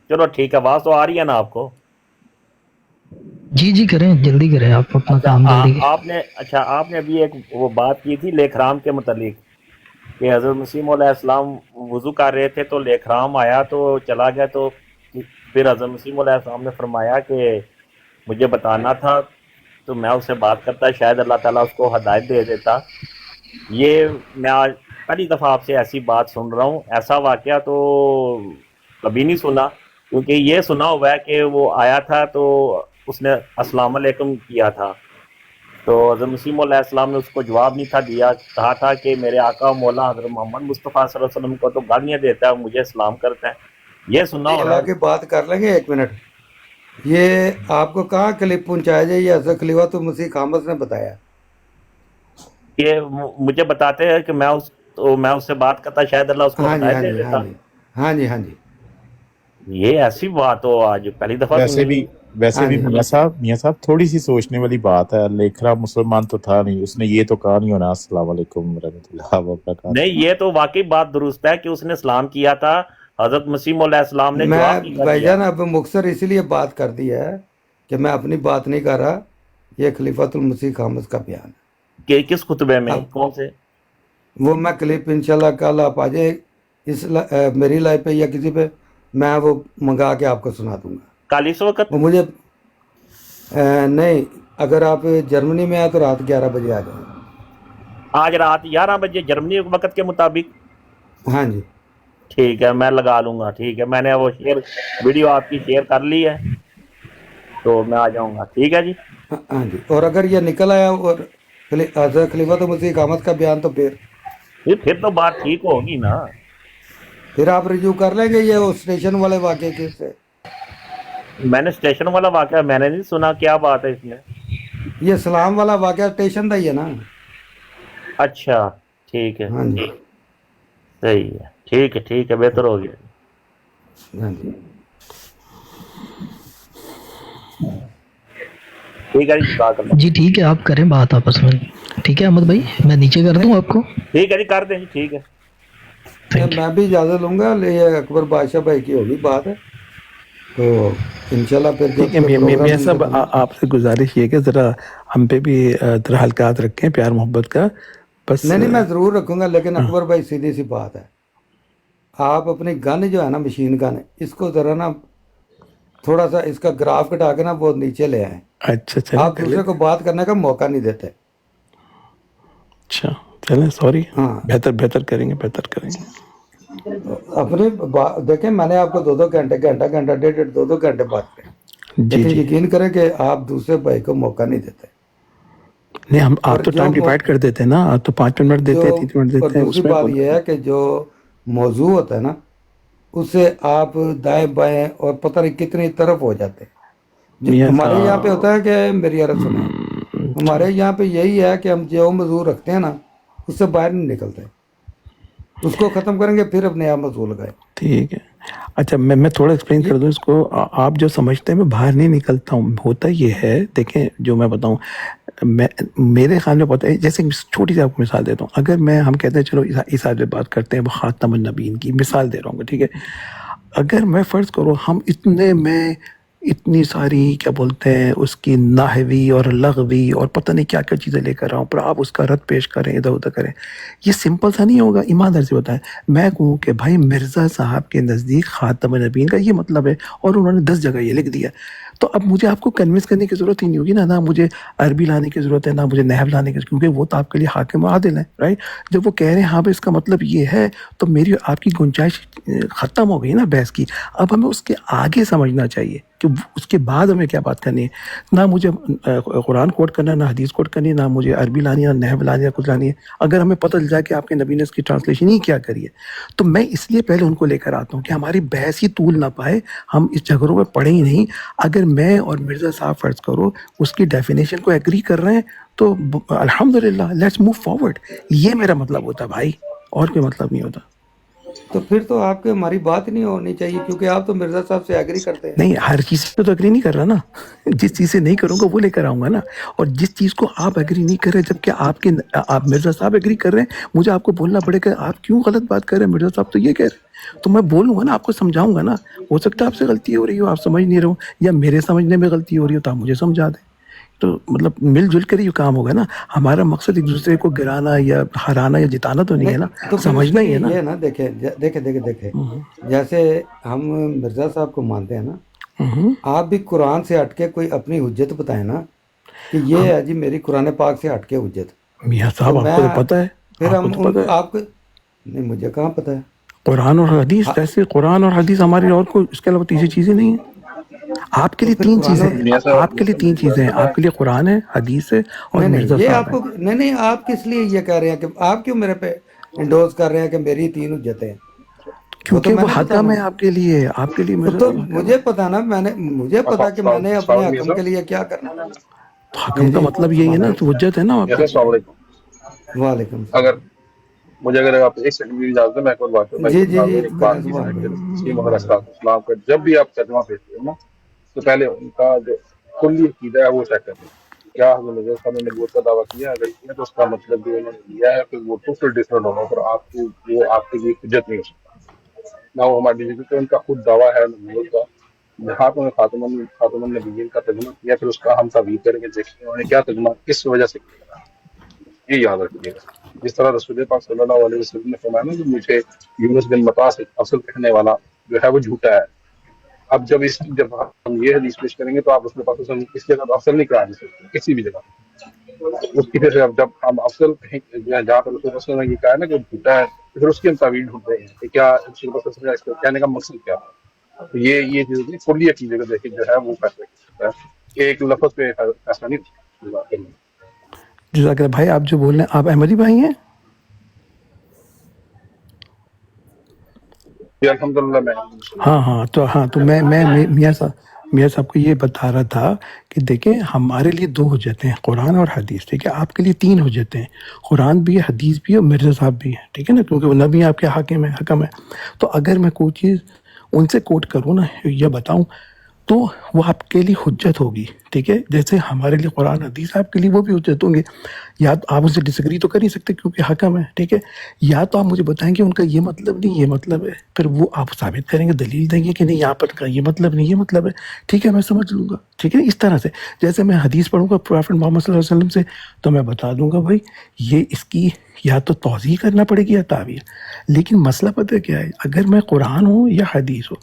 چلو ٹھیک ہے، آواز تو آ رہی ہے نا آپ کو؟ جی جی کریں، جلدی کریں، آپ اپنا اچھا کام جلدی کریں۔ آپ نے ابھی ایک وہ بات کی تھی لیکرام کے متعلق کہ حضرت مسیم علیہ السلام وضو کر رہے تھے تو لیکرام آیا تو چلا گیا، تو پھر حضرت مسیم علیہ السلام نے فرمایا کہ مجھے بتانا تھا تو میں اس سے بات کرتا، شاید اللہ تعالیٰ اس کو ہدایت دے دیتا۔ یہ میں آج پہلی دفعہ آپ سے ایسی بات سن رہا ہوں، ایسا واقعہ تو کبھی نہیں سنا، کیونکہ یہ سنا ہوا ہے کہ وہ آیا تھا تو اس نے السلام علیکم کیا تھا، تو حضرت مسیم علیہ السلام نے اس کو جواب نہیں تھا دیا، کہا تھا کہ میرے آقا مولا حضرت محمد مصطفیٰ صلی اللہ علیہ وسلم کو تو گالیاں دیتا ہے، مجھے سلام کرتا ہے۔ یہ سنا ہو رہا آگے بات کر لیں گے، ایک منٹ۔ یہ آپ کو کہاں کلپ پہنچایا جائے؟ یہ حضرت خلیفۃ المسیح خامس نے بتایا۔ کہ مجھے بتاتے ہیں کہ میں اس سے بات کرتا، شاید اللہ اس کو ہاں جی ہدایت ہاں دے جی ہاں دیتا۔ جی ہاں جی ہاں جی یہ ایسی بات تو آج پہلی دفعہ ویسے سنی۔ ویسے ہاں بھی جی میاں صاحب تھوڑی سی سوچنے والی بات ہے، لیکھرا مسلمان تو تھا نہیں، اس نے یہ تو کہا نہیں ہونا السلام علیکم ورحمۃ اللہ وبرکاتہ۔ نہیں، یہ تو واقعی بات درست ہے کہ اس نے سلام کیا تھا، حضرت مسیم علیہ السلام نے میں جواب نہیں تھا بھائی دیا۔ جان اب مختصر اسی لیے بات کر دی ہے کہ میں اپنی بات نہیں کر رہا، یہ خلیفۃ المسیح خامس کا بیان ہے۔ کہ کس خطبے میں، اب کون سے؟ وہ میں کلپ انشاءاللہ کل آپ آ جائے اس میری لائف پہ یا کسی پہ، میں وہ منگا کے آپ کو سنا دوں گا۔ کل اس وقت؟ وہ مجھے نہیں، اگر آپ جرمنی میں آئے تو رات 11 بجے آ جائیں۔ آج رات 11 بجے جرمنی وقت کے مطابق؟ ہاں جی ٹھیک ہے، میں لگا لوں گا، ٹھیک ہے، میں نے وہ ویڈیو آپ کی شیئر کر لی ہے تو میں آ جاؤں گا، ٹھیک ہے جی۔ ہاں جی، اور اگر یہ نکل آیا اور حضرت خلیفۃ المسیح خامس کا بیان تو پھر تو بات ٹھیک ہوگی نا۔ پھر آپ رجوع کر لیں گے یہ اس اسٹیشن والے واقعے کے سے۔ میں نے اسٹیشن والا واقعہ میں نے نہیں سنا، کیا بات ہے اس میں؟ یہ سلام والا واقعہ اسٹیشن کا ہی ہے نا؟ اچھا ٹھیک ہے، ہاں جی صحیح ہے، ٹھیک ہے، ٹھیک ہے، بہتر ہو گیا۔ ہاں جی ٹھیک ہے جی، جزاک اللہ۔ جی ٹھیک ہے، آپ کریں بات آپس میں، ٹھیک ہے احمد بھائی، میں نیچے کر دوں آپ کو؟ ٹھیک ہے جی، کر دیں جی، ٹھیک ہے۔ Thank you. میں بھی اجازت لوں گا، یہ اکبر بادشاہ بھائی کی ہوگی بات ہے تو انشاءاللہ پھر جب ٹھیک ہے سے پروگرام میاں ان کے صاحب، بنے۔ آپ سے گزارش یہ کہ ذرا ہم پہ بھی ذرا حلقات رکھیں پیار محبت کا، بس۔ نہیں میں ضرور رکھوں گا، لیکن اکبر بھائی سیدھی سی بات ہے، آپ اپنی گن جو ہے نا، مشین گن، اس کو ذرا نا تھوڑا سا اس کا گراف کٹا کے نا وہ نیچے لے آئیں۔ اچھا چلیں آپ کر دوسرے لیتے کو بات کرنے کا موقع نہیں دیتے۔ اچھا چلیں، سوری، ہاں بہتر کریں گے، بہتر کریں گے۔ اپنے دیکھیں، میں نے آپ کو 2 گھنٹے، گھنٹہ ڈیڑھ 2 گھنٹے بات کریں، جی لیکن جی، یقین کریں کہ آپ دوسرے بھائی کو موقع نہیں دیتے۔ نہیں اور آپ تو ٹائم ڈیوائڈ کر دیتے ہیں نا، آپ تو 5 منٹ دیتے ہیں، 30 منٹ اور دیتے ہیں، دوسری اس میں بات کون یہ ہے کہ جو موضوع ہوتا ہے نا، اس سے آپ دائیں بائیں اور پتہ نہیں کتنی طرف ہو جاتے ہیں۔ جو میاں ہمارے یہاں پہ ہوتا صاحب؟ ہے کہ میری عرض سنیں، ہمارے یہاں پہ یہی ہے کہ ہم جو موضوع رکھتے ہیں نا، اس سے باہر نہیں نکلتے، اس کو ختم کریں گے پھر اپنے آپ موضوع لگائیں۔ ٹھیک ہے، اچھا میں تھوڑا ایکسپلین کر دوں اس کو۔ آپ جو سمجھتے ہیں میں باہر نہیں نکلتا ہوں، ہوتا یہ ہے، دیکھیں جو میں بتاؤں، میرے خیال میں پتہ ہے، جیسے چھوٹی سی آپ کو مثال دیتا ہوں، اگر ہم کہتے ہیں چلو اس آیت پہ بات کرتے ہیں، وہ خاتم النبیین کی مثال دے رہا ہوں، ٹھیک ہے، اگر میں فرض کروں ہم اتنی ساری کیا بولتے ہیں اس کی نحوی اور لغوی اور پتہ نہیں کیا کیا چیزیں لے کر رہا ہوں، پر آپ اس کا رد پیش کریں، ادھر ادھر کریں، یہ سمپل سا نہیں ہوگا۔ ایماندار سے بتائیں، میں کہوں کہ بھائی مرزا صاحب کے نزدیک خاتم النبیین کا یہ مطلب ہے، اور انہوں نے 10 جگہ یہ لکھ دیا، تو اب مجھے آپ کو کنوینس کرنے کی ضرورت ہی نہیں ہوگی نا، نہ مجھے عربی لانے کی ضرورت ہے، نہ مجھے نحو لانے کی، کیونکہ وہ تو آپ کے لیے حاکم و عادل ہیں، رائٹ؟ جب وہ کہہ رہے ہیں ہاں بھائی اس کا مطلب یہ ہے، تو میری آپ کی گنجائش ختم ہو گئی نا بحث کی۔ اب ہمیں اس کے آگے سمجھنا چاہیے کہ اس کے بعد ہمیں کیا بات کرنی ہے، نہ مجھے قرآن کوٹ کرنا ہے، نہ حدیث کوٹ کرنی ہے، نہ مجھے عربی لانی ہے، نہ نحو لانی ہے، کچھ لانی ہے۔ اگر ہمیں پتہ چل جائے کہ آپ کے نبی نے اس کی ٹرانسلیشن ہی کیا کری ہے، تو میں اس لیے پہلے ان کو لے کر آتا ہوں کہ ہماری بحث ہی طول نہ پائے، ہم اس جھگڑوں میں پڑھیں ہی نہیں۔ اگر میں اور مرزا صاحب فرض کرو اس کی ڈیفینیشن کو ایگری کر رہے ہیں تو الحمدللہ، لیٹس موو فارورڈ، یہ میرا مطلب ہوتا ہے بھائی، اور کوئی مطلب نہیں ہوتا۔ تو پھر تو آپ کے ہماری بات نہیں ہونی چاہیے، کیونکہ آپ تو مرزا صاحب سے ایگری کرتے ہیں۔ نہیں، ہر چیز پہ تو ایگری نہیں کر رہا نا، جس چیز سے نہیں کروں گا وہ لے کر آؤں گا نا، اور جس چیز کو آپ ایگری نہیں کر رہے، جبکہ آپ مرزا صاحب ایگری کر رہے ہیں، مجھے آپ کو بولنا پڑے کہ آپ کیوں غلط بات کر رہے ہیں، مرزا صاحب تو یہ کہہ رہے ہیں۔ تو میں بولوں گا نا، آپ کو سمجھاؤں گا نا. ہو سکتا ہے آپ سے غلطی ہو رہی ہو، آپ سمجھ نہیں رہے ہو، یا میرے سمجھنے میں غلطی ہو رہی ہو تو آپ مجھے سمجھا دیں. تو مطلب مل جل کر ہی کام ہوگا نا. ہمارا مقصد ایک دوسرے کو گرانا یا ہرانا یا جتانا تو نہیں ہے نا، تو پھر اس سمجھنا کے ہی لیے ہے نا. یہ ہے نا، دیکھیں جیسے ہم مرزا صاحب کو مانتے ہیں نا، آپ بھی قرآن سے ہٹ کے کوئی اپنی حجت بتائیں نا کہ یہ ہے جی میری قرآن پاک سے ہٹ کے حجت. میاں تو صاحب آپ میں کو تو پتہ ہے، پھر آپ کو ہم تو ان پتہ کو ہے آپ کو نہیں، مجھے کہاں پتہ ہے. قرآن اور حدیث، ہاں، ویسے قرآن اور حدیث ہماری اور کوئی اس کے علاوہ تیسری چیزیں نہیں ہیں. آپ کے تو لیے پھر تین قرآن چیزیں اور ہیں، میاں آپ کے صاحب لیے تین چیزیں ہیں. آپ کے لیے قرآن ہے، حدیث ہے اور نہیں مرزا یہ صاحب آپ ہے. کو نہیں آپ کس لیے یہ کہہ رہے ہیں کہ آپ کیوں میرے پہ انڈوز کر رہے ہیں کہ میری تین حجتیں ہیں؟ وہ تو کیونکہ میں وہ نے حکم بتانا. ہے آپ کے لیے، آپ کے لیے مرزا تو صاحب حکم ہے. مجھے پتا نا، مجھے پتا کہ میں نے اپنے السلام حکم کے علیکم. لیے کیا کرنا. تو جی حکم کا جی مطلب یہی ہے السلام نا، تو علیکم. حجت ہے نا آپ میاں کے. صاحب السلام علیکم. وعلیکم اگر السلام. اگر آپ ایک سیکنڈ کی اجازت ہے، میں ایک اور بات کروں. جی جی جی ایک بات کی زبان ہے کہ بھائی. مسیم علیہ السلام کا جب بھی آپ ترجمہ بھیجتے ہو نا، تو پہلے ان کا جو کلی عقیدہ ہے وہ چیک کرتے ہیں. کیا حضرت نبی صاحب نے نبوت کا دعویٰ کیا؟ اگر کیا تو اس کا مطلب جو انہوں نے لیا ہے پھر وہ ٹوٹل ڈفرنٹ ہوگا، پھر آپ کی وہ آپ کے لیے حجت نہیں ہو سکتا نہ وہ ہماری ڈیجیٹل. تو ان کا خود دعویٰ ہے نبوت کا، جہاں پہ خاتم النبیین کا ترجمہ کیا، پھر اس کا ہم تعویل کریں گے، دیکھیں گے انہوں نے کیا ترجمہ کس وجہ سے کیا. یہ یاد رکھیے گا. جس طرح رسول پاک صلی اللہ علیہ وسلم نے فرمایا نا کہ مجھے یونس بن متا سے اصل کہنے والا جو ہے وہ جھوٹا ہے. اب جب ہم یہ حدیث پیش کریں گے تو آپ اس میں پاک اس جگہ افضل نہیں کرا سکتے کسی بھی جگہ. اس کی پھر جب ہم افضل کہیں جہاں پر رسول اللہ نے یہ کہا ہے نا کہ جھوٹا ہے، پھر اس کی ہم تعویل ڈھونڈتے ہیں کہ کیا رسول اللہ صلی اللہ علیہ وسلم کہنے کا مقصد کیا تھا. تو یہ چیز کلی عقیدے کو دیکھ کے جو ہے وہ فیصلہ کر سکتا ہے، ایک لفظ پہ فیصلہ نہیں. جزاک اللہ بھائی. آپ جو بول رہے ہیں، آپ احمدی بھائی ہیں؟ جی الحمدللہ میں تو میں میاں صاحب کو یہ بتا رہا تھا کہ دیکھیں ہمارے لیے دو حجتیں ہیں، قرآن اور حدیث. ٹھیک ہے، آپ کے لیے تین حجتیں ہیں، قرآن بھی ہے، حدیث بھی ہے اور مرزا صاحب بھی ہیں. ٹھیک ہے نا، کیونکہ وہ نبی آپ کے حکم ہے. تو اگر میں کوئی چیز ان سے کوٹ کروں نا یا بتاؤں تو وہ آپ کے لیے حجت ہوگی. ٹھیک ہے، جیسے ہمارے لیے قرآن حدیث آپ کے لیے وہ بھی حجت ہوں گے. یا تو آپ ان سے ڈس ایگری تو کر نہیں سکتے کیونکہ حکم ہے. ٹھیک ہے، یا تو آپ مجھے بتائیں گے ان کا یہ مطلب نہیں یہ مطلب ہے، پھر وہ آپ ثابت کریں گے، دلیل دیں گے کہ نہیں یہاں پر کا یہ مطلب نہیں یہ مطلب ہے. ٹھیک ہے، میں سمجھ لوں گا. ٹھیک ہے، اس طرح سے جیسے میں حدیث پڑھوں گا پروفٹ محمد صلی اللہ علیہ وسلم سے تو میں بتا دوں گا بھائی یہ اس کی یا تو توضیح کرنا پڑے گی یا تعبیر. لیکن مسئلہ پتہ کیا ہے، اگر میں قرآن ہوں یا حدیث ہو،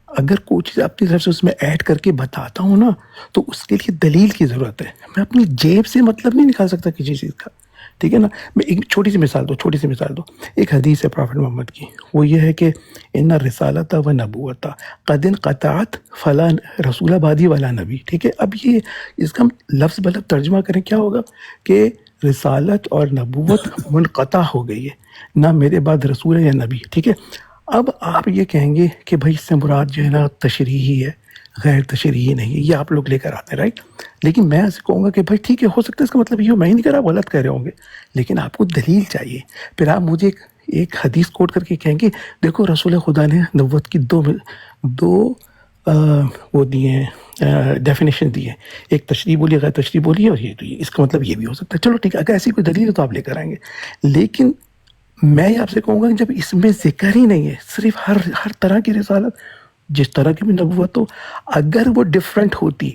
اگر کوئی چیز اپنی طرف سے اس میں ایڈ کر کے بتاتا ہوں نا تو اس کے لیے دلیل کی ضرورت ہے. میں اپنی جیب سے مطلب نہیں نکال سکتا کسی چیز کا. ٹھیک ہے نا، میں ایک چھوٹی سی مثال دو. ایک حدیث ہے پروفٹ محمد کی، وہ یہ ہے کہ ان رسالت و نبوت قد انقطعت فلا رسول آبادی والا نبی. ٹھیک ہے، اب یہ اس کا ہم لفظ بلب ترجمہ کریں کیا ہوگا کہ رسالت اور نبوت منقطع ہو گئی ہے، نہ میرے بعد رسول ہے یا نبی. ٹھیک ہے، اب آپ یہ کہیں گے کہ بھائی اس سے مراد جو ہے نا تشریحی ہے، غیر تشریحی نہیں ہے، یہ آپ لوگ لے کر آتے ہیں، رائٹ. لیکن میں ایسے کہوں گا کہ بھائی ٹھیک ہے، ہو سکتا ہے اس کا مطلب یہ ہو، میں ہی نہیں کہہ رہا، غلط کہہ رہے ہوں گے، لیکن آپ کو دلیل چاہیے. پھر آپ مجھے ایک حدیث کوٹ کر کے کہیں گے دیکھو رسول خدا نے نبوت کی دو وہ دیے ہیں، ڈیفینیشن دی ہے، ایک تشریح بولی غیر تشریح بولی ہے، اور یہ تو اس کا مطلب یہ بھی ہو سکتا ہے. چلو ٹھیک ہے، اگر ایسی کوئی دلیل ہے تو آپ لے کر آئیں گے. لیکن میں آپ سے کہوں گا کہ جب اس میں ذکر ہی نہیں ہے، صرف ہر طرح کی رسالت جس طرح کی بھی نبوت ہو، اگر وہ ڈفرینٹ ہوتی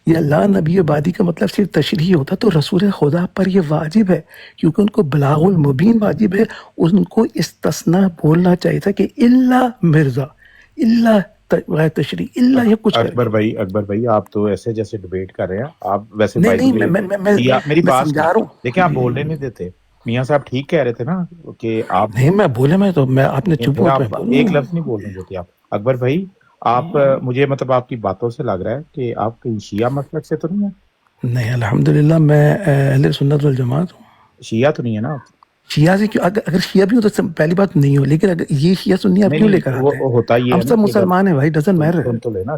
یا لا نبی بعدی کا مطلب صرف تشریح ہوتا تو رسول خدا پر یہ واجب ہے، کیونکہ ان کو بلاغ المبین واجب ہے. ان کو استثناء بولنا چاہیے تھا کہ اللہ مرزا، اللہ غیر تشریح، اللہ یہ کچھ اکبر بھائی آپ تو ایسے جیسے ڈیبیٹ کر رہے ہیں. آپ ویسے نہیں میری میں بات سمجھا رہا ہوں. دیکھیں، آپ بولنے نہیں دیتے. میاں صاحب ٹھیک کہہ رہے تھے نا کہ آپ نہیں میں بولے، میں آپ نے چپ پھر ہو آپ میں بولوں. ایک لفظ نہیں بولنے دیتے. آپ اکبر بھائی، آپ مجھے مطلب آپ کی باتوں سے لگ رہا ہے کہ آپ کہیں شیعہ مسلک سے تو نہیں ہیں؟ نہیں الحمدللہ میں اہل سنت والجماعت ہوں. شیعہ تو نہیں ہے نا آپ؟ شیعہ سے کیوں، اگر شیعہ بھی ہو تو پہلی بات نہیں ہو، لیکن اگر یہ شیعہ سنی آپ کیوں لے کر آتے ہیں؟ وہ ہوتا یہ ہم ہے نا سب کہ مسلمان ہیں بھائی، ڈزنٹ میٹر، سن تو لینا،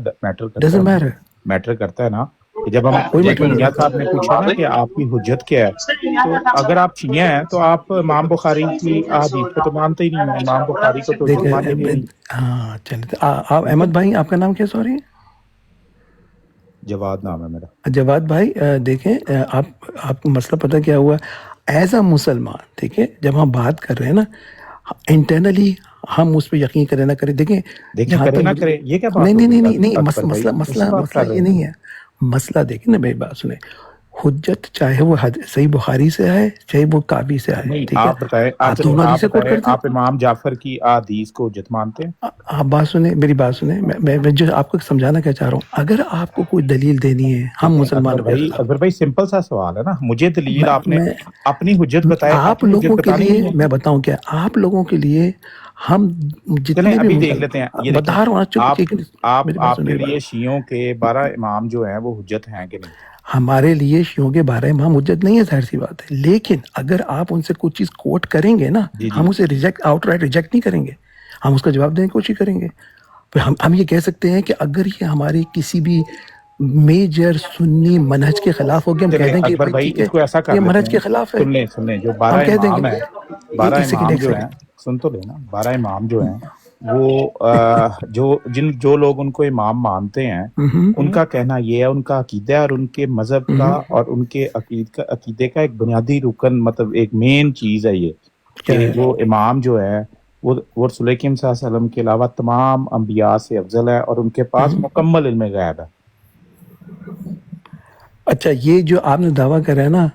ڈزنٹ میٹر. میٹر کرتا ہے نا کہ جب ہم کوئی جیسے مطلب میاں نہیں. صاحب نے پوچھا نا کہ آپ کی حجت کیا ہے، تو اگر آپ شیعہ ہیں تو آپ امام بخاری کی احادیث کو تو مانتے ہی نہیں ہیں. امام بخاری کو تو مانیں گے نہیں. ہاں چلے، آپ احمد بھائی، آپ کا نام کیا؟ سوری، جواد نام ہے میرا. جواد بھائی. دیکھیں آپ کو مسئلہ پتہ کیا ہوا، ایز اے مسلمان، ٹھیک ہے، جب ہم بات کر رہے ہیں نا، انٹرنلی ہم اس پہ یقین کریں نہ کریں، دیکھیں دیکھیں کرے نہ کرے یہ کیا بات نہیں ہوگی نہیں نہیں نہیں اکبر بھائی، مسئلہ اس بات مسئلہ کر رہے یہ نہیں ہے، مسئلہ دیکھیں نا، میری بات سنیں، حجت چاہے وہ صحیح بخاری سے آئے چاہے وہ کعبی سے آئے، نہیں ٹھیک ہے، آپ بتائیں، آپ دونوں حدیثیں کوٹ کرتے ہیں۔ آپ امام جعفر کی احادیث کو حجت مانتے ہیں؟ آپ بات سنیں، میری بات سنیں، میں جو آپ کو سمجھانا کیا چاہ رہا ہوں، اگر آپ کو کوئی دلیل دینی ہے، ہم مسلمانوں کے خلاف، اکبر بھائی سمپل سا سوال ہے نا، مجھے دلیل آپ نے میں اپنی حجت بتائے، آپ اپنی لوگوں حجت کے بتانی لیے نہیں ہے۔ میں بتاؤں کیا، آپ لوگوں کے لیے ہم چلیں جتنے بھی ابھی دیکھ لیتے ہیں، یہ بتا رہا ہوں، آپ میری بات آپ کے سنیں، لیے شیعوں کے 12 امام جو ہیں وہ حجت ہیں کہ نہیں؟ ہمارے لیے شیعوں کے بارے میں حجت نہیں ہے، ظاہر سی بات ہے، لیکن اگر آپ ان سے کوئی چیز کوٹ کریں گے نا، جی ہم اسے آؤٹ رائٹ ریجیکٹ نہیں کریں گے، ہم اس کا جواب دینے کی کوشش کریں گے۔ پھر ہم یہ کہہ سکتے ہیں کہ اگر یہ ہماری کسی بھی میجر سنی منہج کے خلاف ہو گیا، ہم کہہ چلیں دیں گے اکبر بھائی بھائی ٹھیک ہے اس کو ایسا کر یہ لیتے منہج ہیں، کے خلاف ہے، سن لیں جو ہم 12 کہہ دیں امام گے۔ ہیں، 12 ایک امام جو سیکنڈ، ہیں، سن تو لینا، 12 امام جو ہیں وہ جو لوگ ان کو امام مانتے ہیں ان کا کہنا یہ ہے، ان کا عقیدہ ہے اور ان کے مذہب کا اور ان کے عقیدے کا ایک بنیادی رکن، مطلب ایک مین چیز ہے یہ، کہ وہ امام جو ہے وہ رسول اکرم صلی اللہ علیہ وسلم کے علاوہ تمام انبیاء سے افضل ہے اور ان کے پاس مکمل علم غیب ہے۔ اچھا، یہ جو آپ نے دعویٰ کرا ہے نا،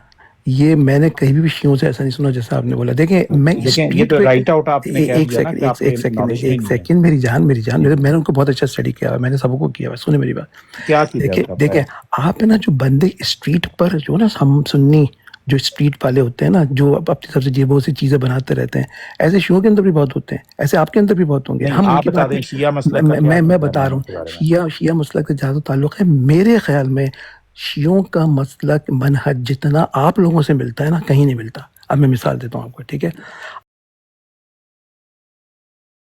یہ میں نے کہیں بھی شیعوں سے ایسا نہیں سنا جیسا آپ نے بولا۔ دیکھیں میں یہ اسٹریٹ تو پہ رائٹ آؤٹ آپ نے کہہ ایک دیا نا کہ آپ کے نالج میں ایک نہیں سیکنڈ، میری جان میں نے ان کو بہت اچھا اسٹڈی کیا ہے، میں نے سب کو کیا ہے، سنیں میری بات۔ ہے۔ کیا چیز ہے دیکھیں آپ نا، جو بندے اسٹریٹ پر جو نا ہم سنی جو اسٹریٹ والے ہوتے ہیں نا، جو اپنی سب سے جیبوں سے چیزیں بناتے رہتے ہیں، ایسے شیعوں کے اندر بھی بہت ہوتے ہیں، ایسے آپ کے اندر بھی بہت ہوں گے۔ ہم ان آپ کی بتا بات دیں شیعہ مسلک کا کیا میں عقیدہ بتا رہا اماموں ہوں، کے بارے میں؟ شیعہ مسلک سے زیادہ تعلق ہے میرے خیال میں، شیعوں کا مسلک منہج جتنا آپ لوگوں سے ملتا ہے نا، کہیں نہیں ملتا۔ اب میں مثال دیتا ہوں آپ کو، ٹھیک ہے،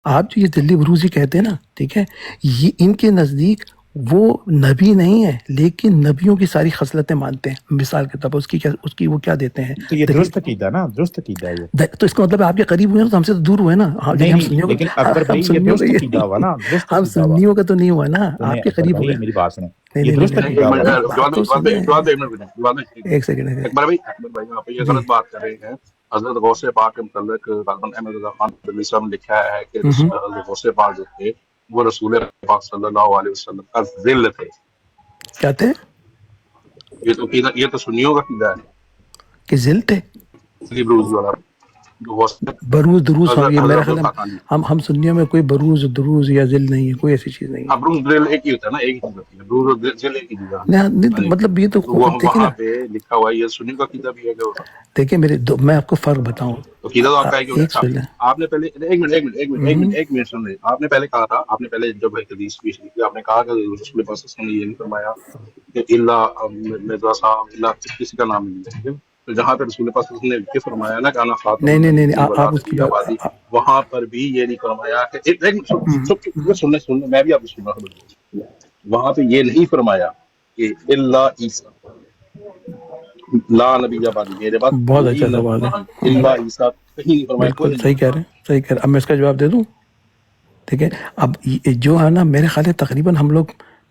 آپ جو یہ دلی بروزی کہتے ہیں نا، ٹھیک ہے، یہ ان کے نزدیک وہ نبی نہیں ہے، لیکن نبیوں کی ساری خصلتیں مانتے ہیں۔ مثال کے طور پر اس کی وہ کیا دیتے ہیں تو یہ دلیل، درست عقیدہ نا، درست عقیدہ ہے یہ۔ تو اس کا مطلب آپ کے قریب ہوئے نا، تو ہم سے تو دور ہوئے نا۔ نہیں لیکن اکبر بھائی یہ درست عقیدہ ہوا نا، درست ہم عقیدہ ہوا۔ سنیوں کا تو نہیں ہوا نا، سنیں آپ کے اکبر قریب بھائی ہوئے۔ میری بات سنیں، نہیں یہ نہیں درست نہیں، عقیدہ ہوا نا۔ بات تو سنیں، ایک سیکنڈ اکبر بھائی یہاں پہ یہ جی، غلط بات کر رہے ہیں۔ حضرت غوث پاک کے متعلق غالباً احمد رضا خان دہلوی صاحب نے لکھا ہے کہ حضرت غوث پاک جو تھے وہ رسول پاک صلی اللہ علیہ وسلم کا ذل تھے۔ کیا تھے یہ تو سنیوں کا عقیدہ ہے، کہ ذل تھے، دلی بروز والا جو غوث بروز دروز، یہ میرا حضرت خیال الخاقانی۔ ہے ہم سنیوں میں کوئی بروز دروز یا ذل نہیں ہے، کوئی ایسی چیز نہیں ہے۔ بروز ذل ایک ہی ہوتا ہے نا، ایک ہی چیز ہوتی ہے، بروز اور ذل ایک ہی چیز ہے۔ نہیں، مطلب یہ تو وہ دیکھیں وہاں نا، پہ لکھا ہوا ہے، یہ سنیوں کا عقیدہ بھی ہے کہ دیکھیں میں آپ کو فرق بتاؤں، عقیدہ تو آپ کا ہے کہ ایک سن آپ نے پہلے ایک منٹ سن لیں، آپ نے پہلے کہا تھا، آپ نے پہلے جب حدیث پیش کی تھی، آپ نے کہا کہ رسول پاک صلی اللہ علیہ وسلم نے یہ نہیں فرمایا کہ اللہ مرزا صاحب اللہ کسی کا نام نہیں ہے، تو جہاں پہ رسول پاک صلی اللہ علیہ وسلم نے فرمایا نا کہ انا خاتم نہیں، النبیین آپ اس کی آبادی، وہاں پر بھی یہ نہیں فرمایا کہ سن لیں میں بھی آپ کو سن رہا ہوں، وہاں پہ یہ نہیں فرمایا کہ اللہ عیسیٰ لا نبی آبادی، میرے بعد بہت کوئی اچھا نبی سوال ہے، نہیں، اللہ عیسیٰ کہیں نہیں فرمایا، کوئی بالکل نہیں صحیح کہہ رہے ہیں، صحیح کہہ رہے ہیں۔ اب میں اس کا جواب دے دوں، ٹھیک ہے، اب جو ہے نا، میرے خیال ہے تقریباً ہم لوگ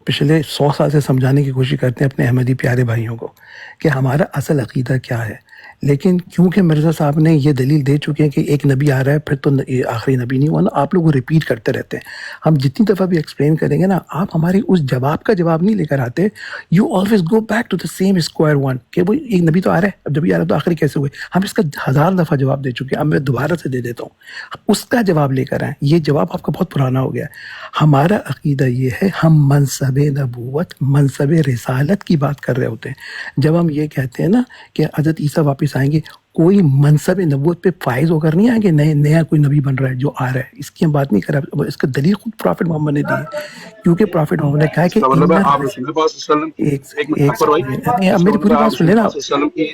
پچھلے 100 سال سے سمجھانے کی کوشش کرتے ہیں اپنے احمدی پیارے بھائیوں کو کہ ہمارا اصل عقیدہ کیا ہے، لیکن کیونکہ مرزا صاحب نے یہ دلیل دے چکے ہیں کہ ایک نبی آ رہا ہے، پھر تو آخری نبی نہیں ہوا نا، آپ لوگ وہ ریپیٹ کرتے رہتے ہیں۔ ہم جتنی دفعہ بھی ایکسپلین کریں گے نا، آپ ہماری اس جواب کا جواب نہیں لے کر آتے، you always go back to the same square one, کہ وہ ایک نبی تو آ رہا ہے، اب جب آ رہا ہے تو آخری کیسے ہوئے؟ ہم اس کا 1000 دفعہ جواب دے چکے ہیں، اب میں دوبارہ سے دے دیتا ہوں، اس کا جواب لے کر آئیں۔ یہ جواب آپ کا بہت پرانا ہو گیا ہے۔ ہمارا عقیدہ یہ ہے، ہم منصب نبوت، منصب رسالت کی بات کر رہے ہوتے ہیں۔ جب ہم یہ کہتے ہیں نا کہ حضرت عیسیٰ واپس آئیں گے، کوئی منصب نبوت پہ فائز ہو کر نہیں آئیں گے، نیا کوئی نبی بن رہا ہے جو آ رہا ہے، اس کی ہم بات نہیں کر رہے۔ اس کا دلیل خود پرافٹ محمد نے دی ہے، کیونکہ پرافٹ محمد نے کہا کہ اس کا مطلب ہے آپ رسول پاک صلی اللہ علیہ وسلم کی ایک منٹ اکبر بھائی، اب اس کا میری مطلب پوری ہے آپ بات سن رسول لینا، پاک صلی اللہ علیہ وسلم کی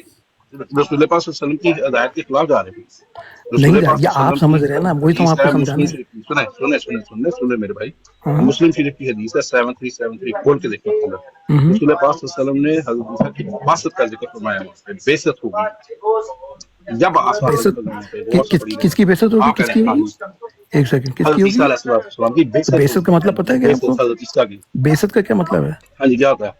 رسول پاک صلی اللہ علیہ وسلم کی ہدایت کے خلاف جا رہے ہیں، نہیں رسول جا، پاک صلی یا اللہ آپ علیہ سمجھ وسلم رہے ہیں نا، کی وہی تو ہم آپ حدیث کو ہے سمجھانا مسلم ہے۔ شریف کی، سنیں میرے بھائی، مسلم شریف کی حدیث ہے 7373 کھول کے دیکھیں، رسول پاک صلی اللہ علیہ وسلم نے حضرت عیسیٰ کی بعثت کا ذکر فرمایا، بعثت ہوگی جب آسمان کس کی بعثت ہوگی؟ کس کی ہوگی؟ ایک سیکنڈ، کس کی حضرت ہوگی؟ عیسیٰ علیہ السلام کی بعثت بعثت کا مطلب پتہ ہے کیا آپ بعثت کو؟ حضرت عیسیٰ کی، بعثت کا کیا مطلب ہے؟ ہاں جی کیا ہوتا ہے؟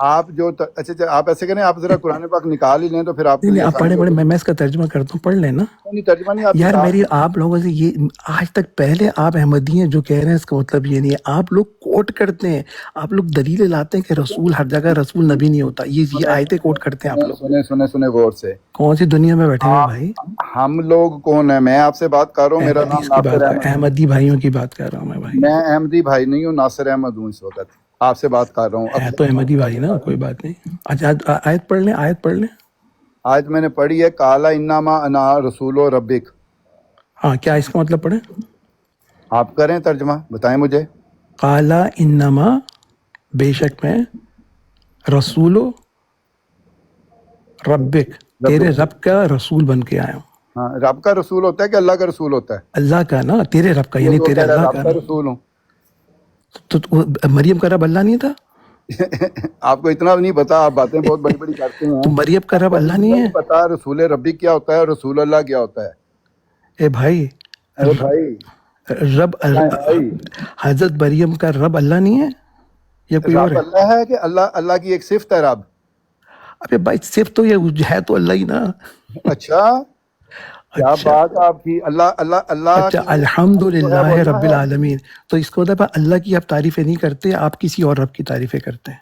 آپ جو اچھا آپ ایسے کریں, آپ ذرا قرآن پاک نکال ہی لیں تو پھر آپ کے نہیں لیے آپ پڑھے پڑھے, میں اس کا ترجمہ کرتا ہوں, پڑھ لیں نا نہیں ترجمہ نہیں, آپ یار. نکال. میری آپ لوگوں سے یہ آج تک پہلے آپ احمدی ہیں جو کہہ رہے ہیں اس کا مطلب یہ نہیں ہے. آپ لوگ کوٹ کرتے ہیں, آپ لوگ دلیلیں لاتے ہیں کہ رسول ہر جگہ رسول نبی نہیں ہوتا. یہ آیتیں کوٹ کرتے ہیں آپ لوگ. سنیں غور سے. کون سی دنیا میں بیٹھے ہوئے بھائی؟ ہم لوگ کون ہیں؟ میں آپ سے بات کر رہا ہوں, میرا نام احمدیز کی ناصر بات احمد. احمدی بھائیوں کی بات کر رہا ہوں میں بھائی. میں احمدی بھائی نہیں ہوں, ناصر احمد ہوں اس وقت, آپ سے بات کر رہا ہوں. ہے تو احمدی بھائی نا, کوئی بات نہیں. اچھا آیت پڑھ لیں, آیت پڑھ لیں. آج میں نے پڑھی ہے, کالا انما انا رسول و ربک. ہاں کیا اس کا مطلب پڑھیں؟ آپ کریں ترجمہ, بتائیں مجھے. قالا انما, بے شک میں, رسول ربک, تیرے رب کا رسول بن کے آیا ہوں. ہاں, رب کا رسول ہوتا ہے کہ اللہ کا رسول ہوتا ہے؟ اللہ کا نا, تیرے رب کا, یعنی وہ تیرے کہہ رہا ہے اللہ رب کا کا نا. رسول ہوں. تو مریم کا رب اللہ نہیں تھا؟ آپ کو اتنا نہیں پتا, آپ باتیں بہت بڑی بڑی کرتے ہیں. تو مریم کا رب اللہ نہیں ہے؟ پتا رسول ربی کیا ہوتا ہے اور رسول اللہ کیا ہوتا ہے؟ اے بھائی, ارے بھائی, رب حضرت مریم کا رب اللہ نہیں ہے یا کوئی اور رب ہے؟ اللہ ہے کہ اللہ کی ایک صفت ہے رب. ابے بھائی صرف تو یہ ہے تو اللہ ہی نا. اچھا, کیا اچھا بات آپ کی. اللہ اچھا, الحمد للہ رب العالمین. تو اس کو مطلب اللہ کی آپ تعریفیں نہیں کرتے, آپ کسی اور رب کی تعریفیں کرتے ہیں.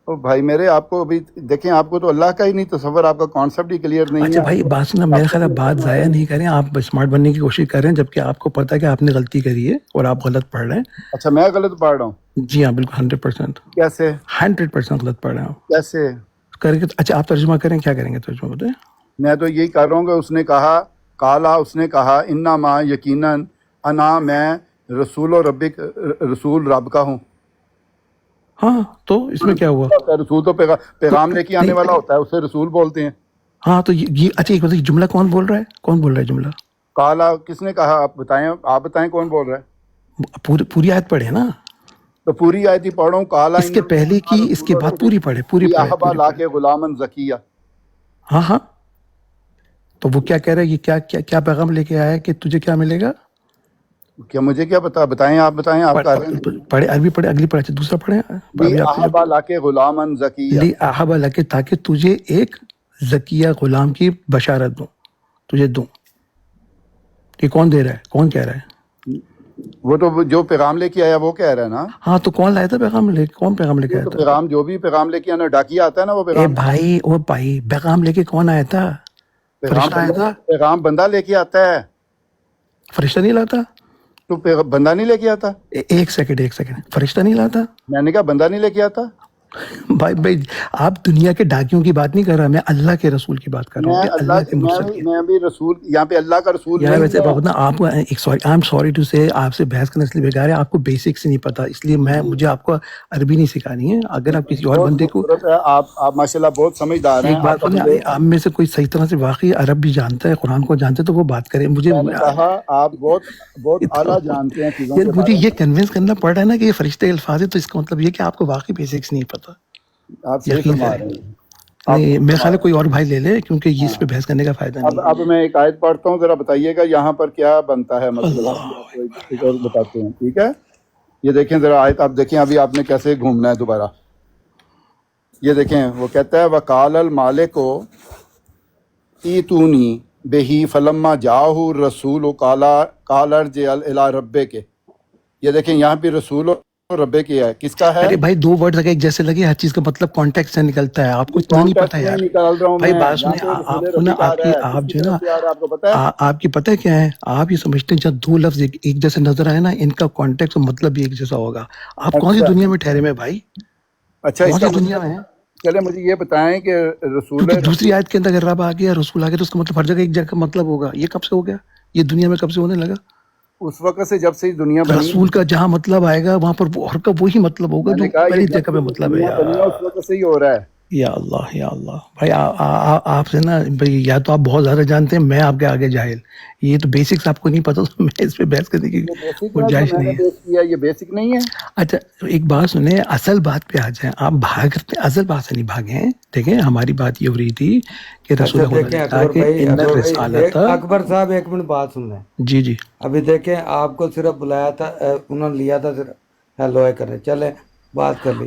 او بھائی میرے, آپ کو ابھی دیکھیں, آپ کو تو اللہ کا ہی نہیں تصور, آپ کا کانسیپٹ ہی کلیئر نہیں اچھا ہے. بھائی بات سنا, میرا خیال ہے بات ضائع نہیں کریں, آپ اسمارٹ بننے کی کوشش کر رہے ہیں جبکہ آپ کو پتہ ہے کہ آپ نے غلطی کری ہے اور آپ غلط پڑھ رہے ہیں. اچھا میں غلط پڑھ رہا ہوں؟ جی ہاں بالکل 100%. کیسے 100% غلط پڑھ رہے ہیں آپ. کیسے؟ کریں گے. اچھا آپ ترجمہ کریں, کیا کریں گے ترجمہ بتائیں. میں تو یہی کر رہا ہوں کہ اس نے کہا, کالا اس نے کہا, انما یقیناً, انا میں, رسول و ربک رسول رب کا ہوں. ہاں تو اس میں کیا ہوا؟ رسول تو پیغام لے کے آنے والا ہوتا ہے, اسے رسول بولتے ہیں. ہاں تو یہ اچھا ایک بتائیے, جملہ کون بول رہا ہے, کون بول رہا ہے جملہ؟ کالا کس نے کہا, آپ بتائیں کون بول رہا ہے؟ پوری آیت پڑھے نا. تو پوری آیت ہی پڑھ رہا ہوں. کالا اس کے پہلے کی, اس کے بعد پوری پڑھے, پوری پڑھے. لا کے غلامن زکیہ. ہاں ہاں, تو وہ کیا کہہ رہا ہے, یہ کیا پیغام لے کے آیا کہ تجھے کیا ملے گا؟ کیا مجھے کیا پتا, بتائیں, آپ بتائیں, آپ کر رہے ہیں. پڑھے عربی پڑھے, اگلی پڑھے. اچھا دوسرا پڑھے. لی احبا لا کے غلامن زکیہ. لی احبا لا کے, تاکہ تجھے ایک زکیہ غلام کی بشارت دوں, تجھے دوں. یہ کون دے رہا ہے, کون کہہ رہا ہے؟ وہ تو جو پیغام لے کے آیا وہ کہہ رہا ہے نا. ہاں تو کون لایا تھا پیغام لے, کون پیغام لے کے آیا تو تھا؟ پیغام جو بھی پیغام لے کے آنا, ڈاکیا آتا ہے نا وہ اے پیغام. بھائی پیغام لے کے کون آیا تھا؟ فرشتہ آیا تھا. پیغام بندہ لے کے آتا ہے, فرشتہ نہیں لاتا. تو بندہ نہیں لے کے آتا. ایک سیکنڈ, فرشتہ نہیں لاتا. میں نے کہا بندہ نہیں لے کے آتا. بھائی آپ دنیا کے ڈاکیوں کی بات نہیں کر رہا, میں اللہ کے رسول کی بات کر رہا ہوں. اللہ کے مرسل کی. میں بھی رسول, یہاں پہ اللہ کا رسول یار نہیں ویسے ہے. بابا آپ کو آئی ایم سوری ٹو سے آپ سے بحث کرنا اس لیے بیکار ہے, آپ کو بیسکس نہیں پتا, اس لیے مجھے آپ کو عربی نہیں سکھانی ہے. اگر آپ کسی اور بندے کو, آپ ماشاءاللہ بہت سمجھدار ہیں. ایک بات سنیں, آپ میں سے کوئی صحیح طرح سے واقعی عرب بھی جانتا ہے, قرآن کو جانتا ہے, تو وہ بات کرے. مجھے کہا آپ بہت اعلیٰ جانتے ہیں چیزوں کے. مجھے یہ کنوینس کرنا پڑ رہا ہے نا کہ یہ فرشتے الفاظ ہے, تو اس کا مطلب یہ کہ آپ کو واقعی بیسکس نہیں پتا. آپ صحیح فرما رہے ہیں. نہیں میرے خیال ہے کوئی اور بھائی لے لے, کیونکہ یہ اس پہ بحث کرنے کا فائدہ نہیں. اب میں ایک آیت پڑھتا ہوں, ذرا بتائیے گا یہاں پر کیا بنتا ہے مطلب, اور بتاتے ہیں, ٹھیک ہے. یہ دیکھیں ذرا آیت, آپ دیکھیں ابھی آپ نے کیسے گھومنا ہے دوبارہ. یہ دیکھیں, وہ کہتا ہے وقال المالک ایتونی بہی فلما جاہ الرسول قال ارجع الی ربک. یہ دیکھیں یہاں پہ رسول ربے کیا ہے, کس کا ہے؟ ارے بھائی دو ورڈ لگے ایک جیسے لگے, ہر چیز کا مطلب کانٹیکٹ سے نکلتا ہے. آپ کو اتنا نہیں پتا یار. نکال رہا ہوں بھائی میں, بات سنیں, آپ کو نا آپ جو ہے نا, آپ کو پتا ہے آپ کی پتہ ہے کیا ہے, آپ یہ سمجھتے ہیں جب دو لفظ ایک جیسے نظر آئے نا, ان کا کانٹیکٹ مطلب بھی ایک جیسا ہوگا. آپ کون سی دنیا میں ٹھہرے میں بھائی, اچھا کون سی دنیا میں ہیں؟ چلے مجھے یہ بتائیں کہ رسول کیونکہ دوسری آیت کے اندر اگر رب آ گیا, رسول آ گیا, تو اس کا مطلب ہر جگہ ایک جگہ مطلب ہوگا. یہ کب سے ہو گیا, یہ دنیا میں کب سے ہونے لگا؟ اس وقت سے جب سے دنیا بنی. رسول کا جہاں مطلب آئے گا وہاں پر اور کا وہی مطلب ہوگا جو پہلی جگہ پہ مطلب ہے. اس وقت سے ہی ہو رہا ہے. یا اللہ یا اللہ. بھائی آپ سے نا بھائی, یا تو آپ بہت زیادہ جانتے ہیں, میں آپ کے آگے جاہل. یہ تو بیسکس آپ کو نہیں پتا, تو میں اس پہ بحث کرنے کی گنجائش نہیں ہے. یہ بیسک نہیں ہے. اچھا ایک بات سنیں, اصل بات پہ آ جائیں. آپ بھاگتے اصل بات سے نہیں بھاگے ہیں. دیکھیں ہماری بات یہ ہو رہی تھی کہ رسول اکبر صاحب ایک منٹ بات سن لیں. جی جی ابھی دیکھیں آپ کو صرف بلایا تھا, انہوں نے لیا تھا صرف ہیلو کرنے, چلے بات کر لی.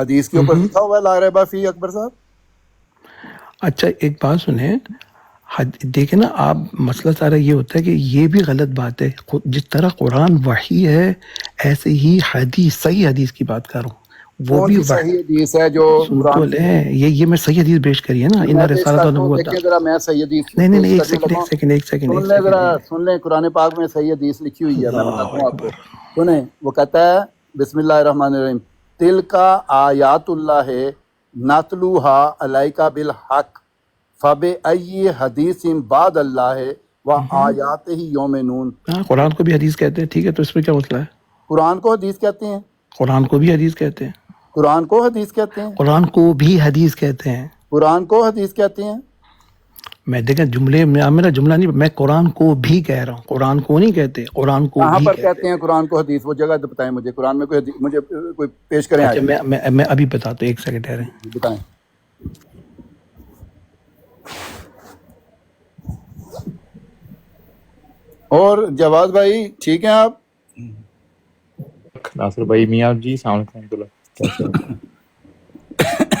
حدیث کے اوپر لکھا ہوا ہے لا ریب فیہ اکبر صاحب. اچھا ایک بات سنیں، دیکھیں نا آپ، مسئلہ سارا یہ ہوتا ہے کہ یہ بھی غلط بات ہے. جس طرح قرآن وحی ہے ایسے ہی حدیث، صحیح حدیث کی بات کر رہا ہوں، وہ کون بھی سی صحیح حدیث ہے جو سن تو قرآن لیں، یہ میں صحیح حدیث پیش کری ہے نا، ان میں پیش رسالۃ کرتا ہوں؟ النبوۃ. دیکھیں ذرا میں صحیح حدیث نہیں نہیں پیش نہیں، ایک کرنے سیکنڈ لگا ہوں. سن لیں ذرا، سن لیں قرآن پاک میں صحیح حدیث لکھی ہوئی ہے، میں بتاتا ہوں آپ کو. سنیں، وہ کہتا ہے بسم اللہ الرحمن الرحیم، تلک آیات اللہ نتلوہا علیک بالحق فبأی حدیث بعد اللہ و آیاتہ یؤمنون. ہاں، قرآن کو بھی حدیث کہتے ہیں، ٹھیک ہے، تو اس میں کیا مسئلہ ہے؟ قرآن کو حدیث کہتے ہیں، قرآن کو بھی حدیث کہتے ہیں، قرآن کو حدیث کہتے ہیں، قرآن کو بھی حدیث کہتے ہیں. قرآن کو حدیث کہتے ہیں. میں دیکھیں جملے میں، میرا جملہ نہیں، میں قرآن کو بھی کہہ رہا ہوں، قرآن کو نہیں کہتے، قرآن کو کہاں بھی پر کہتے کہتے ہیں قرآن کو حدیث؟ وہ جگہ بتائیں مجھے، قرآن میں کوئی حدیث مجھے کوئی پیش کریں. ہیں. اچھا میں ابھی بتاتا ہوں، ایک سیکنڈ ٹھہریں. بتائیں. اور جواد بھائی ٹھیک ہیں آپ؟ ناصر بھائی میاں جی السلام علیکم ورحمۃ اللہ، کیسے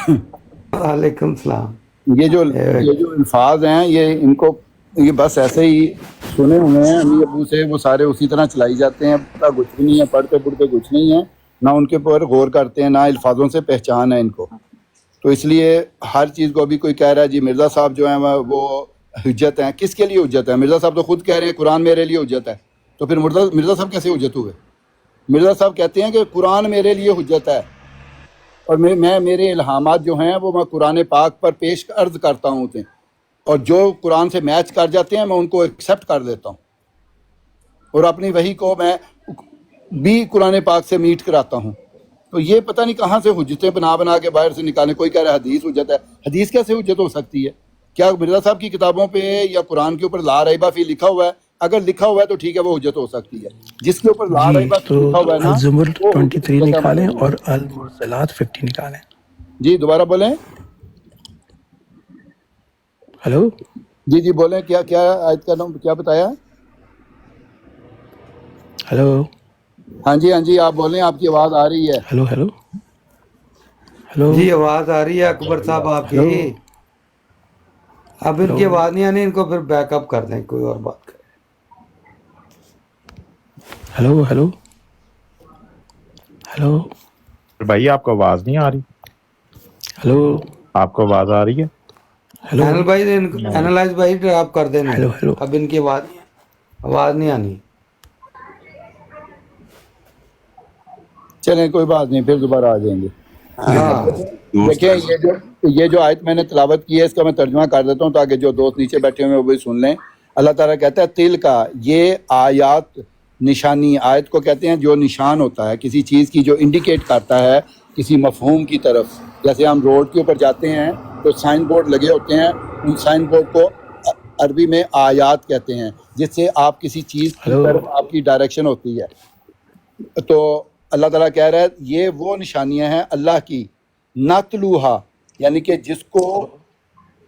ہیں؟ وعلیکم السلام. یہ جو الفاظ ہیں یہ ان کو یہ بس ایسے ہی سنے ہوئے ہیں امی ابو سے، وہ سارے اسی طرح چلائی جاتے ہیں، پتہ کچھ بھی نہیں ہے، پڑھتے کچھ نہیں ہے، نہ ان کے اوپر غور کرتے ہیں، نہ الفاظوں سے پہچان ہے ان کو. تو اس لیے ہر چیز کو ابھی کوئی کہہ رہا ہے جی مرزا صاحب جو ہیں وہ حجت ہیں. کس کے لیے حجت ہے؟ مرزا صاحب تو خود کہہ رہے ہیں قرآن میرے لیے حجت ہے، تو پھر مرزا صاحب کیسے حجت ہوئے؟ مرزا صاحب کہتے ہیں کہ قرآن میرے لیے حجت ہے، اور میں میرے الہامات جو ہیں وہ میں قرآن پاک پر پیش عرض کرتا ہوں، اور جو قرآن سے میچ کر جاتے ہیں میں ان کو ایکسیپٹ کر دیتا ہوں، اور اپنی وحی کو میں بھی قرآن پاک سے میٹ کراتا ہوں. تو یہ پتہ نہیں کہاں سے حجتیں بنا کے باہر سے نکالیں. کوئی کہہ رہا ہے حدیث حجت ہے. حدیث کیسے حجت ہو سکتی ہے؟ کیا مرزا صاحب کی کتابوں پہ یا قرآن کے اوپر لا ریب فیہ لکھا ہوا ہے؟ اگر لکھا ہوا ہے تو ٹھیک ہے، وہ حجت ہو سکتی ہے. جس کے اوپر لا جی ریب تو فیہ لکھا ہوا ہے نا، الزمر وہ 23 حجت ہے نکالیں ہمارے لیے. اور المرسلات 50 نکالیں. جی دوبارہ بولیں. ہلو جی بولیں. کیا آیت کا نام کیا بتایا؟ ہلو ہاں جی آپ بولیں، آپ کی آواز آ رہی ہے. ہلو ہلو ہلو جی آواز آ رہی ہے اکبر صاحب آپ کی. ہلو اب ان کی آواز نہیں آنی، ان کو پھر بیک اپ کر دیں، کوئی اور بات کریں. ہلو ہلو ہلو بھائی آپ کو آواز نہیں آ رہی؟ ہلو آپ کو آواز آ رہی ہے؟ ہلو اینالائز بھائی ڈراپ کر دیں. ہلو ہلو اب ان کی آواز نہیں آنی. چلیں کوئی بات نہیں، پھر دوبارہ آ جائیں گے. ہاں دوست دیکھیں یہ جو آیت میں نے تلاوت کی ہے اس کا میں ترجمہ کر دیتا ہوں تاکہ جو دوست نیچے بیٹھے ہوئے ہیں وہ بھی سن لیں. اللہ تعالیٰ کہتا ہے تل کا، یہ آیات نشانی، آیت کو کہتے ہیں جو نشان ہوتا ہے کسی چیز کی، جو انڈیکیٹ کرتا ہے کسی مفہوم کی طرف. جیسے ہم روڈ کے اوپر جاتے ہیں تو سائن بورڈ لگے ہوتے ہیں، ان سائن بورڈ کو عربی میں آیات کہتے ہیں، جس سے آپ کسی چیز کی ہلو طرف آپ کی ڈائریکشن ہوتی ہے. تو اللہ تعالیٰ کہہ رہا ہے یہ وہ نشانیاں ہیں اللہ کی، نتلوہا یعنی کہ جس کو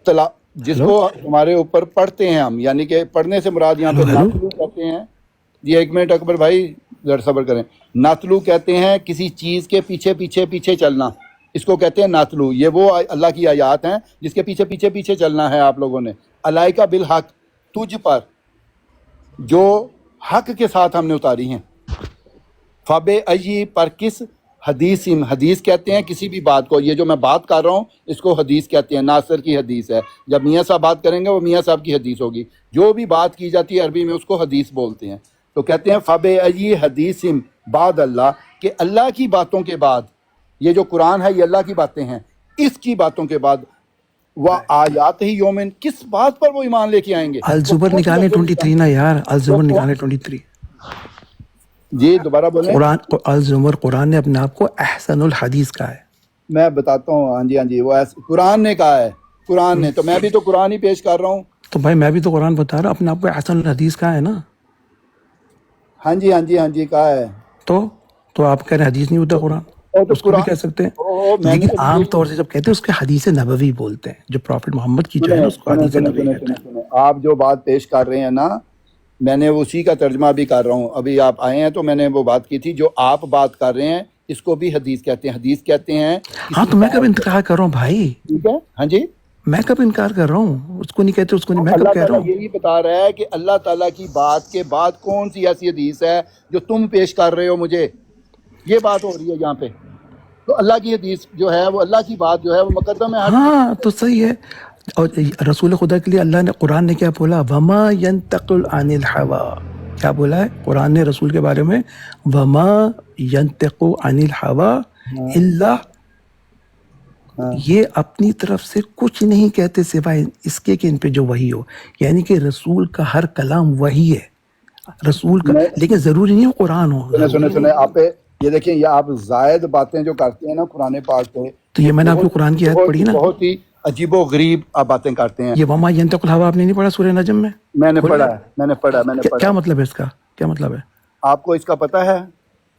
ہلو ہمارے اوپر پڑھتے ہیں ہم، یعنی کہ پڑھنے سے مراد یہاں پہ ہلو ناتلو کہتے ہیں. جی ایک منٹ اکبر بھائی ذرا صبر کریں. ناتلو کہتے ہیں کسی چیز کے پیچھے چلنا، اس کو کہتے ہیں ناتلو. یہ وہ اللہ کی آیات ہیں جس کے پیچھے چلنا ہے آپ لوگوں نے. علائکا بالحق، تجھ پر جو حق کے ساتھ ہم نے اتاری ہیں. فبأی پر کس، حدیث کہتے ہیں کسی بھی بات کو. یہ جو میں بات کر رہا ہوں اس کو حدیث کہتے ہیں. ناصر کی حدیث ہے، جب میاں صاحب بات کریں گے وہ میاں صاحب کی حدیث ہوگی. جو بھی بات کی جاتی ہے عربی میں اس کو حدیث بولتے ہیں. تو کہتے ہیں فبأی حدیث بعد اللہ، کہ اللہ کی باتوں کے بعد، یہ جو قرآن ہے یہ اللہ کی باتیں ہیں، اس کی باتوں کے بعد وہ آیات ہی یومن، کس بات پر وہ ایمان لے کے آئیں گے؟ الزبر نکالیں 23 نا یار، الزبر نکالیں 23. جی دوبارہ بولیں. الزمر قرآن نے اپنے آپ کو احسن الحدیث کہا ہے. میں بتاتا ہوں. ہاں جی وہ قرآن نے کہا ہے، قرآن نے. تو میں بھی تو قرآن ہی پیش کر رہا ہوں. تو بھائی میں بھی تو قرآن بتا رہا ہوں، اپنے آپ کو احسن الحدیث کہا ہے نا. ہاں جی کہا ہے. تو آپ کہہ رہے ہیں حدیث نہیں ہوتا قرآن، اس کو بھی کہہ سکتے ہیں. لیکن عام طور سے جب کہتے ہیں اس کے حدیث نبوی بولتے ہیں، جو پروفٹ محمد کی جو ہے نا اس کو حدیث نبوی کہتے ہیں. آپ جو بات پیش کر رہے ہیں نا، میں نے اسی کا ترجمہ بھی کر رہا ہوں. ابھی آپ آئے ہیں تو میں نے وہ بات کی تھی جو آپ بات کر رہے ہیں اس کو بھی حدیث کہتے ہیں. حدیث کہتے ہیں ہاں تو میں کب انکار کر رہا ہوں بھائی, ٹھیک ہے. ہاں جی, میں کب انکار کر رہا ہوں, اس کو نہیں کہتے, اس کو نہیں, میں کب اللہ کہہ رہا تعالیٰ ہوں. یہی بتا رہا ہے کہ اللہ تعالیٰ کی بات کے بعد کون سی ایسی حدیث ہے جو تم پیش کر رہے ہو مجھے, یہ بات ہو رہی ہے یہاں پہ. تو اللہ کی حدیث جو ہے وہ اللہ کی بات جو ہے وہ مقدم ہے ہر چیز. ہاں تو صحیح ہے. اور رسول خدا کے لیے اللہ نے, قرآن نے کیا بولا, وما ينطق عن الهوى, کیا بولا ہے قرآن نے رسول کے بارے میں, وما ينطق عن الهوى الا, یہ اپنی طرف سے کچھ نہیں کہتے سوائے اس کے کہ ان پہ جو وحی ہو. یعنی کہ رسول کا ہر کلام وحی ہے, رسول کا, لیکن ضروری نہیں ہو قرآن ہو. سنے آپ یہ دیکھیں, یہ آپ زائد باتیں جو کرتے ہیں نا قرآن پاک پہ, تو یہ میں نے آپ کو قرآن کی آیت پڑھی نا, بہت ہی عجیب و غریب آپ باتیں کرتے ہیں. یہ وما ينطق الهوى آپ نے نہیں پڑھا سورہ نجم میں؟ میں نے پڑھا ہے. کیا مطلب ہے اس کا, کیا مطلب ہے آپ کو اس کا پتہ ہے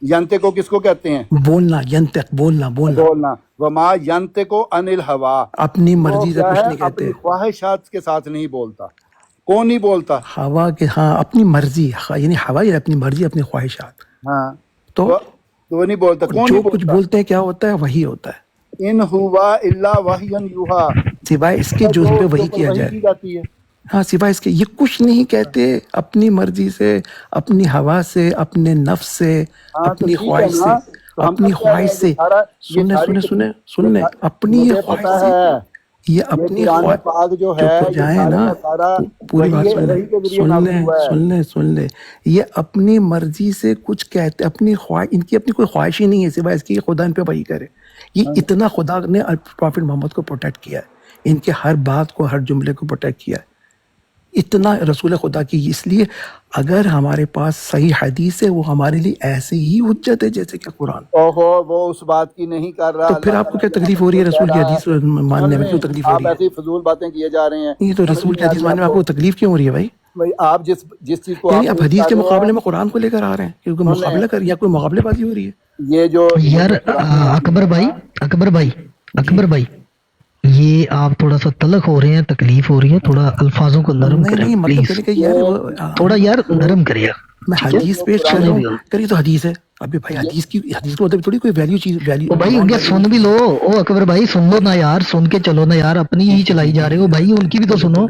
ینتے کو کس کو کہتے ہیں؟ بولنا, ینطق بولنا, بولنا. وما ینتے کو عن الهوى, اپنی مرضی سے کچھ نہیں کہتے. اپنی خواہشات کے ساتھ نہیں بولتا. کون نہیں بولتا؟ ہوا کے, ہاں اپنی مرضی, یعنی ہوا یہ اپنی مرضی, اپنی خواہشات. ہاں تو وہ نہیں بولتا. کون جو نہیں کچھ بولتا؟ بولتے ہیں کیا ہوتا ہے, وہی ہوتا ہے, ان ہوا الا وحی یوحا, سوائے اس کے جو اس پہ وحی کیا جائے. جاتی ہے. ہاں سوائے اس کے یہ کچھ نہیں کہتے, اپنی مرضی سے, اپنی ہوا سے, اپنے نفس سے, اپنی خواہش سے, اپنی خواہش سے. سننے اپنی یہ خواہش سے, یہ اپنی خواہش جو ہے جائے نا, پوری بات سن لے, یہ اپنی مرضی سے کچھ کہتے, اپنی خواہش, ان کی اپنی کوئی خواہش ہی نہیں ہے سوائے اس کی خدا ان پہ وحی کرے. یہ اتنا خدا نے پروفٹ محمد کو پروٹیکٹ کیا ہے, ان کے ہر بات کو, ہر جملے کو پروٹیکٹ کیا ہے, اتنا رسول خدا کی. اس لیے اگر ہمارے پاس صحیح حدیث ہے, وہ ہمارے لیے ایسے ہی حجت ہے جیسے کہ قرآن. وہ اس بات کی نہیں کر رہا. تو پھر آپ کو کیا تکلیف ہو رہی ہے رسول کی حدیث ماننے میں, کیوں تکلیف ہو رہی ہے؟ آپ ایسی فضول باتیں کیے جا رہے ہیں. یہ تو رسول کی حدیث ماننے میں آپ کو تکلیف کیوں ہو رہی ہے بھائی؟ آپ جس چیز کو یعنی آپ حدیث کے مقابلے میں قرآن کو لے کر آ رہے ہیں, کیونکہ مقابلہ کر, یا کوئی مقابلے بازی ہو رہی ہے. یہ جو یار اکبر بھائی یہ آپ تھوڑا سا تلخ ہو رہے ہیں, تکلیف ہو رہی ہے, تھوڑا الفاظوں کو نرم کریں نہیں, مطلب کہنے کا یار تھوڑا یار نرم کرے. میں حدیث پیش کر رہا ہوں, کریے تو حدیث ہے. ابھی بھائی حدیث کو مطلب تھوڑی کوئی ویلیو چیز, ویلیو بھائی ان کے سن بھی لو. او اکبر بھائی سن لو نا یار, سن کے چلو نا یار, اپنی ہی چلائی جا رہے ہو بھائی, ان کی بھی تو سنو.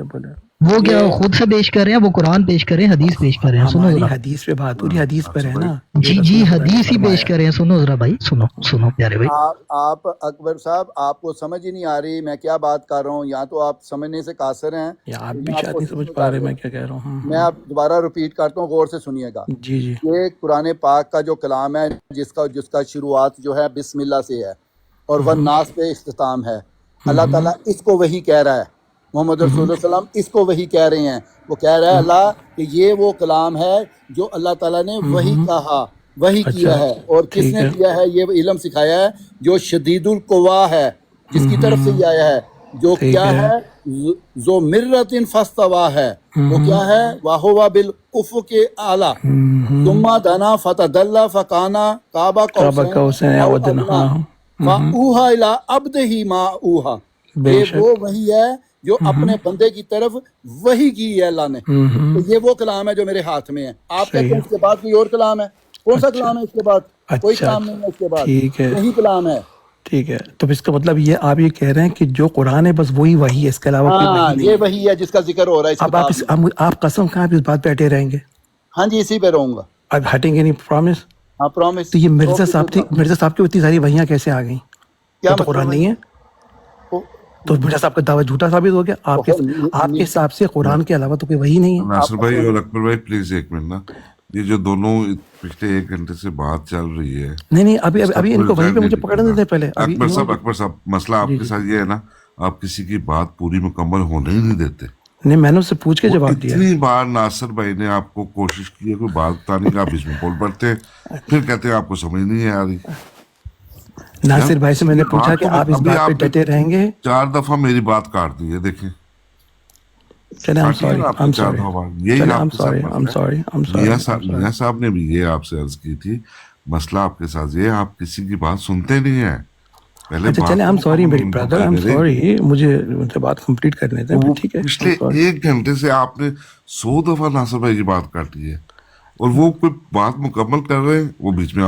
وہ کیا خود سے پیش کر رہے ہیں, وہ قرآن پیش کر رہے ہیں, حدیث پیش کر رہے ہیں. سنو ذرا, حدیث پہ بات ہو رہی, حدیث پر ہے نا. جی حدیث ہی پیش کر رہے ہیں. سنو ذرا بھائی, سنو پیارے بھائی. آپ اکبر صاحب, آپ کو سمجھ ہی نہیں آ رہی میں کیا بات کر رہا ہوں, یا تو آپ سمجھنے سے قاصر ہیں, آپ بھی شاید نہیں سمجھ پا رہے میں کیا کہہ رہا ہوں. میں آپ دوبارہ ریپیٹ کرتا ہوں, غور سے سنیے گا. جی یہ قرآن پاک کا جو کلام ہے, جس کا شروعات جو ہے بسم اللہ سے ہے, اور والناس پہ اختتام ہے. اللہ تعالیٰ اس کو وہی کہہ رہا ہے, محمد رسول اللہ علیہ وسلم اس کو وہی کہہ رہے ہیں. وہ کہہ رہا ہے اللہ کہ یہ وہ کلام ہے جو اللہ تعالیٰ نے وہی کہا, وہی کیا ہے. اور کس نے کیا ہے, یہ علم سکھایا ہے جو شدید القوا ہے, جس کی طرف سے یہ آیا ہے, جو کیا ہے ذو مرۃ فاستویٰ ہے. وہ کیا ہے, وَهُوَ بِالْأُفُقِ الْأَعْلَىٰ ثُمَّ دَنَا فَتَدَلَّىٰ فَكَانَ قَابَ قَوْسَيْنِ أَوْ أَدْنَىٰ فَأَوْحَىٰ إِلَىٰ عَبْدِهِ مَا أَوْحَىٰ. یہ وہ وہی ہے جو اپنے بندے کی طرف وہی کی ہے اللہ نے. تو یہ وہ کلام ہے جو میرے ہاتھ میں ہے. آپ کہتے ہیں اس کے بعد کوئی اور کلام ہے, کون سا کلام ہے اس کے بعد؟ کوئی کلام نہیں ہے اس کے بعد, یہی کلام ہے. ٹھیک ہے, تو اس کا مطلب یہ آپ یہ کہہ رہے ہیں کہ جو قرآن ہے بس وہی ہے, اس کے علاوہ کوئی وحی نہیں. یہ وہی ہے جس کا ذکر ہو رہا ہے. اب آپ قسم کھائیں آپ اس بات پہ اٹے رہیں گے؟ ہاں جی, اسی پہ رہوں گا. اب ہٹیں گے نہیں, پرومس؟ ہاں پرومس. تو یہ مرزا صاحب کی اتنی ساری وحیاں کیسے آ گئیں؟ کیا تو قرآن نہیں ہے؟ تو مرزا صاحب کا دعویٰ جھوٹا ثابت ہو گیا. آپ کے حساب سے قرآن کے علاوہ تو کوئی وحی نہیں ہے. ناصر بھائی اور اکبر بھائی پلیز ایک منٹ نا, یہ جو دونوں پچھلے 1 گھنٹے سے بات چل رہی ہے, نہیں ابھی ان کو وہیں پہ مجھے پکڑنے دیتے پہلے. اکبر صاحب مسئلہ آپ کے ساتھ یہ ہے نا, آپ کسی کی بات پوری مکمل ہونے ہی نہیں دیتے. نہیں, میں نے اس سے پوچھ کے جواب دیا. اتنی بار ناصر بھائی نے آپ کو کوشش کی ہے کوئی بات بتانے کا, آپ اس میں بول پڑتے ہیں, پھر کہتے ہیں آپ کو سمجھ نہیں آ رہی. ناصر بھائی سے میں نے پوچھا کہ آپ اس بات پہ ڈٹے رہیں گے. 4 دفعہ میری بات کاٹ دی ہے, دیکھیں. میاں صاحب نے بھی یہ آپ سے عرض کی تھی, مسئلہ آپ کے ساتھ یہ, آپ کسی کی بات سنتے نہیں ہیں. اچھا چلیں, I'm sorry میری برادر, I'm sorry, مجھے ان سے بات کمپلیٹ کرنے دیں. ٹھیک ہے, پچھلے 1 گھنٹے سے آپ نے 100 دفعہ ناصر بھائی کی بات کاٹی ہے, اور وہ کوئی بات مکمل کر رہے ہیں, وہ بیچ میں